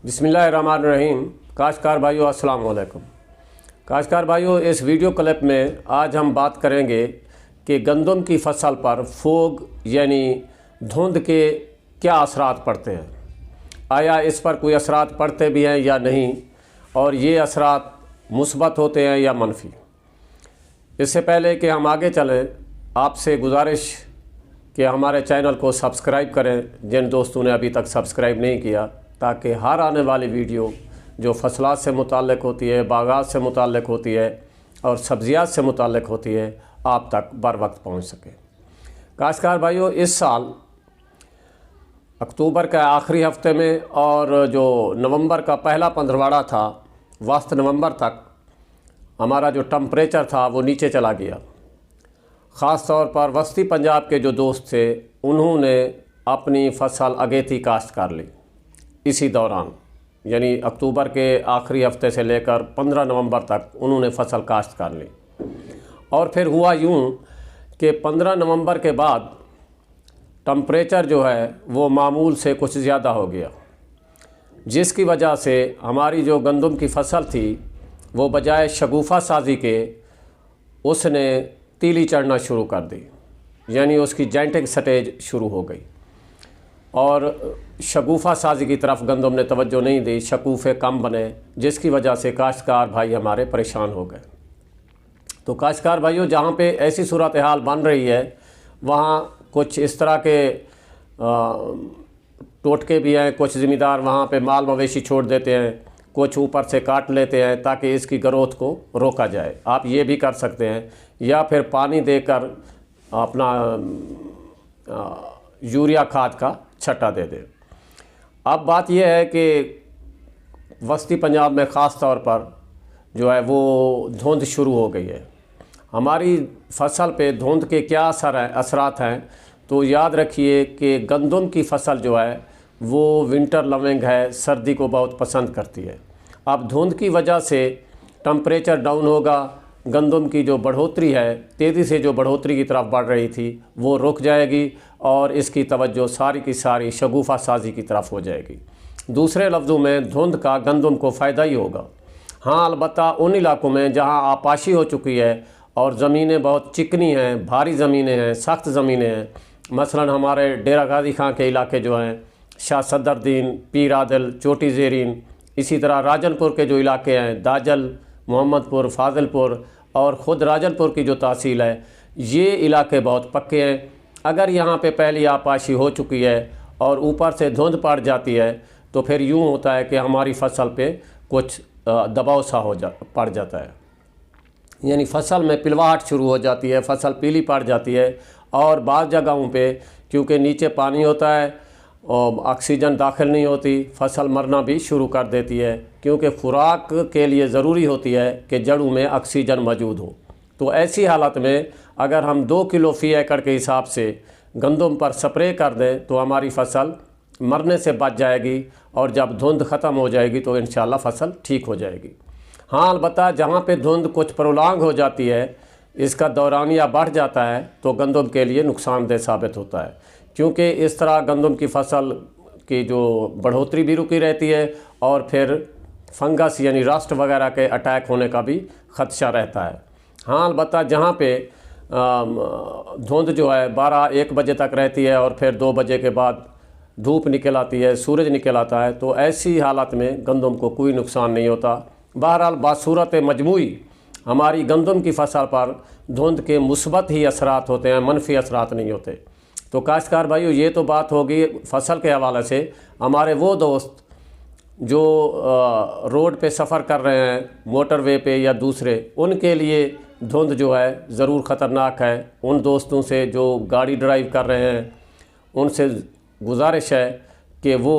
बिस्मिल्लाहिर्रहमानिर्रहीम। काश्तकार भाइयों अस्सलाम वालेकुम। काश्तकार भाइयों, इस वीडियो क्लिप में आज हम बात करेंगे कि गंदम की फसल पर फोग यानी धुंध के क्या असरात पड़ते हैं। आया इस पर कोई असरात पड़ते भी हैं या नहीं, और ये असरात मुस्बत होते हैं या मनफी। इससे पहले कि हम आगे चलें, आपसे गुजारिश कि हमारे चैनल को सब्सक्राइब करें जिन दोस्तों ने अभी तक सब्सक्राइब नहीं किया, ताकि हर आने वाली वीडियो जो फसलात से मुताल्लिक़ होती है, बागात से मुताल्लिक़ होती है और सब्ज़ियात से मुताल्लिक़ होती है, आप तक बर वक्त पहुँच सके। काश्तकार भाइयों, इस साल अक्टूबर के आखिरी हफ्ते में और जो नवंबर का पहला पंद्रवाड़ा था, वस्त नवंबर तक हमारा जो टम्परेचर था वो नीचे चला गया। ख़ास तौर पर वस्ती पंजाब के जो दोस्त थे, उन्होंने अपनी फसल अगेती काश्त कर ली इसी दौरान, यानी अक्टूबर के आखिरी हफ्ते से लेकर 15 नवंबर तक उन्होंने फसल काश्त कर ली। और फिर हुआ यूँ कि 15 नवंबर के बाद टम्परेचर जो है वो मामूल से कुछ ज़्यादा हो गया, जिसकी वजह से हमारी जो गंदम की फसल थी वो बजाय शगुफ़ा साजी के उसने तीली चढ़ना शुरू कर दी, यानी उसकी जेंटिंग स्टेज शुरू हो गई और शगुफ़ा साजी की तरफ गंदम ने तवज्जो नहीं दी। शकूफ़े कम बने, जिसकी वजह से काश्तकार भाई हमारे परेशान हो गए। तो काश्तकार भाइयों, जहाँ पे ऐसी सूरत हाल बन रही है वहाँ कुछ इस तरह के टोटके भी हैं। कुछ ज़मींदार वहाँ पे माल मवेशी छोड़ देते हैं, कुछ ऊपर से काट लेते हैं ताकि इसकी ग्रोथ को रोका जाए। आप ये भी कर सकते हैं, या फिर पानी देकर अपना यूरिया खाद का छट्टा दे दें। अब बात यह है कि वस्ती पंजाब में ख़ास तौर पर जो है वो धुंध शुरू हो गई है। हमारी फसल पे धुंध के क्या असरात हैं, तो याद रखिए कि गंदम की फसल जो है वो विंटर लविंग है, सर्दी को बहुत पसंद करती है। अब धुंध की वजह से टम्परेचर डाउन होगा, गंदम की जो बढ़ोतरी है, तेज़ी से जो बढ़ोतरी की तरफ बढ़ रही थी वो रुक जाएगी और इसकी तवज्जो सारी की सारी शगुफ़ा साजी की तरफ हो जाएगी। दूसरे लफ्ज़ों में धुंध का गंदम को फ़ायदा ही होगा। हाँ, अलबत्ता उन इलाकों में जहाँ आपाशी हो चुकी है और ज़मीनें बहुत चिकनी हैं, भारी ज़मीनें हैं, सख्त ज़मीनें हैं, मसलन हमारे डेरा गाजी खां के इलाके जो हैं, शाह सदरुद्दीन, पीर आदिल, चोटी ज़ेरीन, इसी तरह राजनपुर के जो इलाके हैं, दाजल, मोहम्मदपुर, फाजिलपुर और ख़ुद राजनपुर की जो तहसील है, ये इलाके बहुत पक्के हैं। अगर यहाँ पे पहली आपाशी हो चुकी है और ऊपर से धुंध पड़ जाती है तो फिर यूँ होता है कि हमारी फसल पे कुछ दबाव सा पड़ जाता है, यानी फसल में पिलवाहट शुरू हो जाती है, फसल पीली पड़ जाती है। और बाज़ जगहों पे क्योंकि नीचे पानी होता है और ऑक्सीजन दाखिल नहीं होती, फसल मरना भी शुरू कर देती है, क्योंकि खुराक के लिए ज़रूरी होती है कि जड़ों में ऑक्सीजन मौजूद हो। तो ऐसी हालत में अगर हम 2 किलो फ़ी एकड़ के हिसाब से गंदम पर स्प्रे कर दें तो हमारी फसल मरने से बच जाएगी, और जब धुंध ख़त्म हो जाएगी तो इंशाल्लाह फसल ठीक हो जाएगी। हाँ, अलबत्ता जहाँ पे धुंध कुछ प्रोलॉन्ग हो जाती है, इसका दौरानिया बढ़ जाता है, तो गंदम के लिए नुकसानदेह साबित होता है, क्योंकि इस तरह गंदम की फसल की जो बढ़ोतरी भी रुकी रहती है और फिर फंगस यानी रस्ट वगैरह के अटैक होने का भी ख़दशा रहता है। हाँ, अलबत्ता जहाँ पे धुंध जो है 12-1 बजे तक रहती है और फिर 2 बजे के बाद धूप निकल आती है, सूरज निकल आता है, तो ऐसी हालत में गंदम को कोई नुकसान नहीं होता। बहरहाल बासूरत मजमूई हमारी गंदम की फसल पर धुंध के मुस्बत ही असरात होते हैं, मनफी असरात नहीं होते। तो काश्तकार भाइयों, ये तो बात होगी फसल के हवाले से। हमारे वो दोस्त जो रोड पे सफ़र कर रहे हैं, मोटरवे पे या दूसरे, उनके लिए धुंध जो है ज़रूर ख़तरनाक है। उन दोस्तों से जो गाड़ी ड्राइव कर रहे हैं, उनसे गुजारिश है कि वो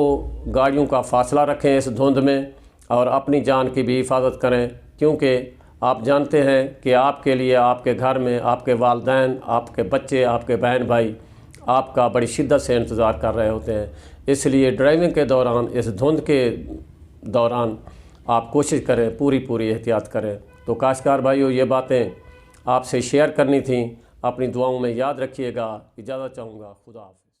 गाड़ियों का फ़ासला रखें इस धुंध में और अपनी जान की भी हिफाजत करें, क्योंकि आप जानते हैं कि आपके लिए आपके घर में आपके वालिदैन, आपके बच्चे, आपके बहन भाई आपका बड़ी शिद्दत से इंतज़ार कर रहे होते हैं। इसलिए ड्राइविंग के दौरान, इस धुंध के दौरान आप कोशिश करें, पूरी एहतियात करें। तो काश्तकार भाइयों, ये बातें आपसे शेयर करनी थी। अपनी दुआओं में याद रखिएगा। इजाज़त चाहूँगा। खुदा हाफ़िज़।